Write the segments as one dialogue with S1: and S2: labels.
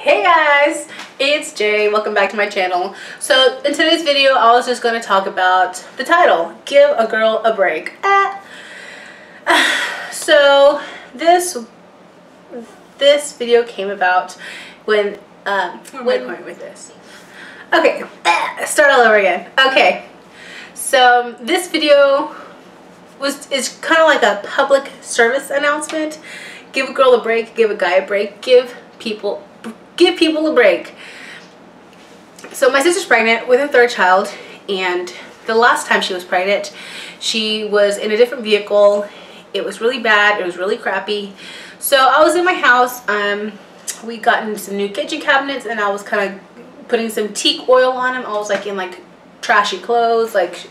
S1: Hey guys, it's Jay. Welcome back to my channel. So in today's video, I was just going to talk about the title, Give a Girl a Break. So this video came about when where am I going with this? Okay, start all over again. Okay, so this video is kind of like a public service announcement. Give a girl a break, give a guy a break, give people a break. So my sister's pregnant with her third child, and the last time she was pregnant, she was in a different vehicle. It was really bad. It was really crappy. So I was in my house. We gotten some new kitchen cabinets, and I was kind of putting some teak oil on them. I was like in like trashy clothes, like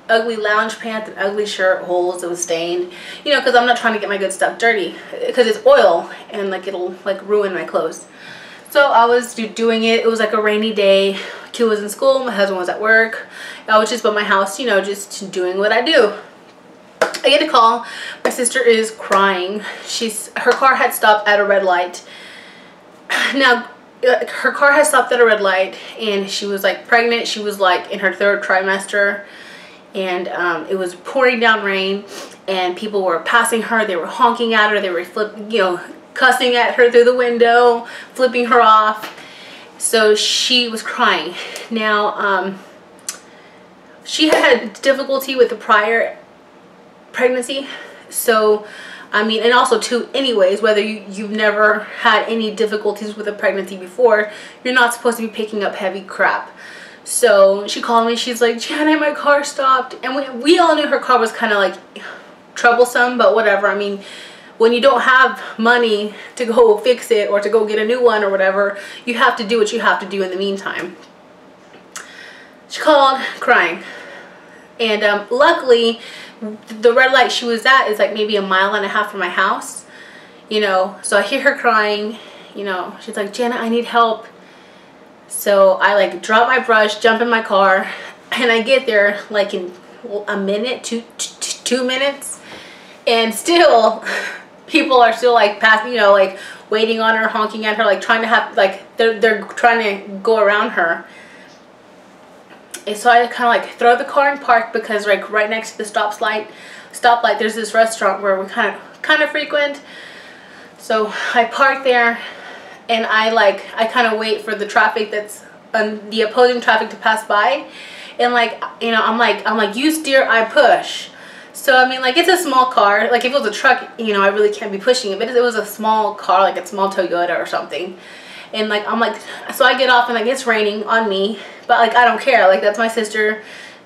S1: ugly lounge pants and ugly shirt holes that was stained, you know, because I'm not trying to get my good stuff dirty, because it's oil and like it'll like ruin my clothes. So I was doing it. It was like a rainy day. Kid was in school, my husband was at work. I was just by my house, you know, just doing what I do. I get a call. My sister is crying. Her car had stopped at a red light. Now her car had stopped at a red light, and she was like pregnant. She was like in her third trimester, and it was pouring down rain, and people were passing her. They were honking at her. They were cussing at her through the window, flipping her off. So she was crying. Now she had difficulty with the prior pregnancy. So I mean, and also too, anyways, whether you've never had any difficulties with a pregnancy before, you're not supposed to be picking up heavy crap. So she called me. She's like, Janet, my car stopped. And we all knew her car was kind of like troublesome, but whatever. I mean, when you don't have money to go fix it or to go get a new one or whatever, you have to do what you have to do in the meantime. She called crying. And luckily, the red light she was at is like maybe 1.5 miles from my house. You know, so I hear her crying. You know, she's like, Janet, I need help. So I like drop my brush, jump in my car, and I get there like in a minute, two minutes, and still people are still like passing, you know, like waiting on her, honking at her, like trying to have, like they're trying to go around her. And so I kind of like throw the car in park, because like right next to the stoplight there's this restaurant where we kind of frequent. So I park there, and I kind of wait for the traffic that's the opposing traffic to pass by, and like, you know, I'm like you steer, I push. So I mean, like, it's a small car. Like if it was a truck, you know, I really can't be pushing it, but it was a small car, like a small Toyota or something. And like I'm like, so I get off, and like it's raining on me, but like I don't care. Like that's my sister,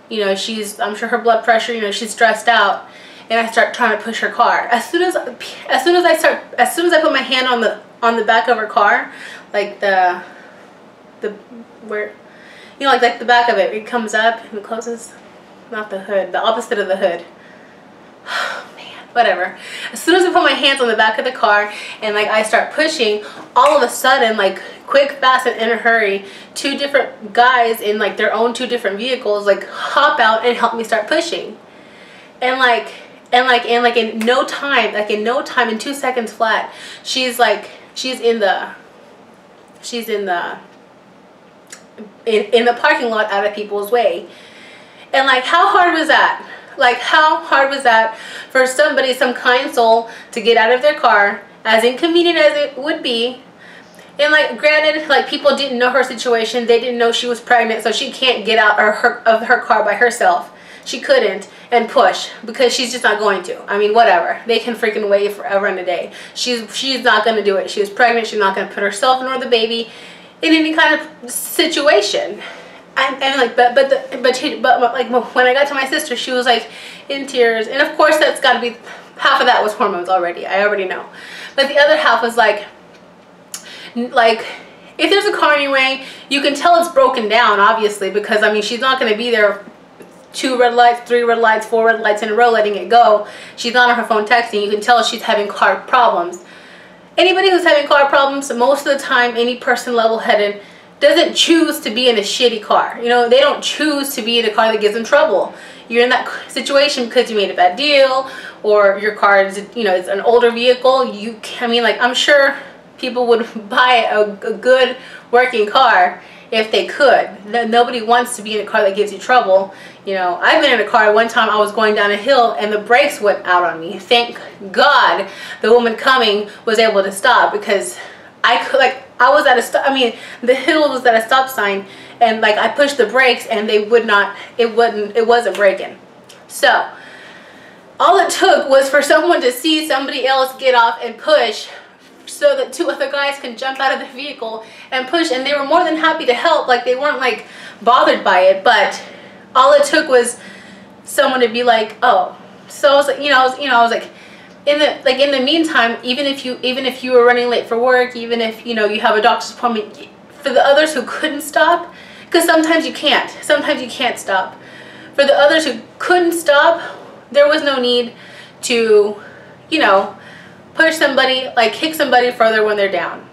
S1: you know, I'm sure her blood pressure, you know, she's stressed out. And I start trying to push her car. As soon as I put my hand on the back of her car, like where, you know, like the back of it comes up and it closes. Not the hood, the opposite of the hood. Oh man, whatever. As soon as I put my hands on the back of the car and like I start pushing, all of a sudden, like quick, fast, and in a hurry, 2 different guys in like their own 2 different vehicles like hop out and help me start pushing. And in no time, in 2 seconds flat, she's in the parking lot out of people's way. And like, how hard was that? Like, how hard was that for somebody, some kind soul, to get out of their car, as inconvenient as it would be? And like, granted, like people didn't know her situation. They didn't know she was pregnant, so she can't get out of her car by herself. She couldn't and push, because she's just not going to. I mean, whatever. They can freaking wait forever and a day. She's not going to do it. She was pregnant. She's not going to put herself nor the baby in any kind of situation. And like, but like when I got to my sister, she was like in tears. And of course, that's got to be, half of that was hormones already. I already know. But the other half was like if there's a car in your way, you can tell it's broken down, obviously, because I mean, she's not going to be there 2 red lights, 3 red lights, 4 red lights in a row letting it go. She's not on her phone texting. You can tell she's having car problems. Anybody who's having car problems, most of the time, any person level-headed doesn't choose to be in a shitty car. You know, they don't choose to be in a car that gives them trouble. You're in that situation because you made a bad deal, or your car is, you know, it's an older vehicle. I mean, like, I'm sure people would buy a good working car if they could. Nobody wants to be in a car that gives you trouble. You know, I've been in a car one time, I was going down a hill and the brakes went out on me. Thank God the woman coming was able to stop, because I could, like, I was at a stop, I mean, the hill was at a stop sign, and like I pushed the brakes and they would not, it wasn't braking. So all it took was for someone to see somebody else get off and push, so that 2 other guys can jump out of the vehicle and push, and they were more than happy to help. Like, they weren't like bothered by it, but all it took was someone to be like, oh. So I was like, I was like, in the meantime, even if you were running late for work, even if you have a doctor's appointment, for the others who couldn't stop, because sometimes you can't stop. For the others who couldn't stop, there was no need to, push somebody, like kick somebody further when they're down.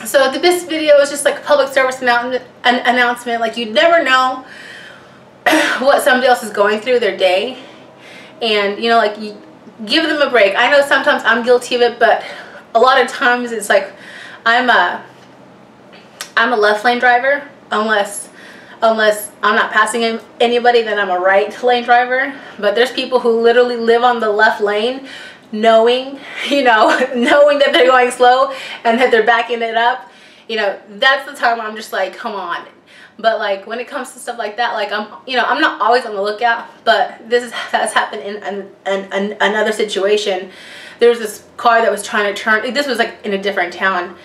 S1: So this video is just like a public service announcement. Like, you never know what somebody else is going through their day, and like, you give them a break. I know sometimes I'm guilty of it, but a lot of times it's like I'm a left lane driver, unless I'm not passing anybody, then I'm a right lane driver. But there's people who literally live on the left lane, knowing that they're going slow and that they're backing it up. That's the time I'm just like, come on. But like, when it comes to stuff like that, like, I'm not always on the lookout, but that's happened in another situation. There was this car that was trying to turn. This was like in a different town,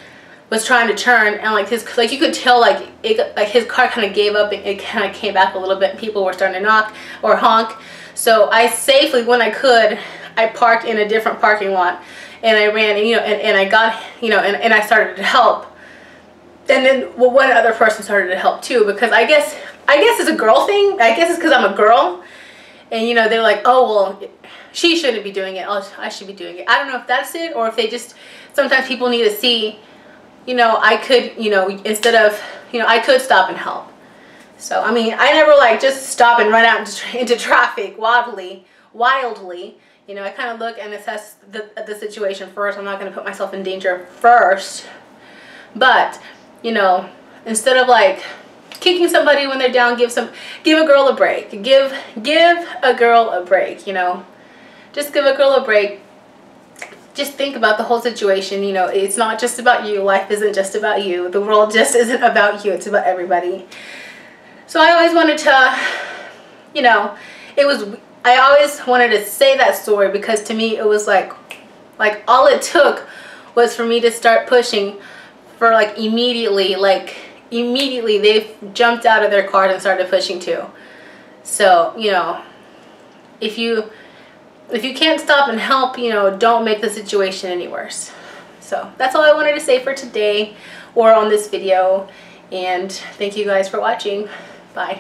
S1: was trying to turn, and like you could tell, like his car kind of gave up, and it kind of came back a little bit, and people were starting to knock or honk. So I safely, when I could, I parked in a different parking lot, and I ran, and I got, and I started to help. And then one other person started to help too, because I guess it's a girl thing. I guess it's because I'm a girl, and they're like, oh well, she shouldn't be doing it, oh, I should be doing it. I don't know if that's it, or if they just, sometimes people need to see, I could, instead of, I could stop and help. So I mean, I never like just stop and run out into traffic wildly. I kind of look and assess the situation first. I'm not going to put myself in danger first. But, instead of like kicking somebody when they're down, give a girl a break. Give a girl a break, Just give a girl a break. Just think about the whole situation. It's not just about you. Life isn't just about you. The world just isn't about you. It's about everybody. So I always wanted to, I always wanted to say that story, because to me it was like all it took was for me to start pushing, for like immediately they jumped out of their cars and started pushing too. So if you can't stop and help, don't make the situation any worse. So that's all I wanted to say for today, or on this video, and thank you guys for watching. Bye.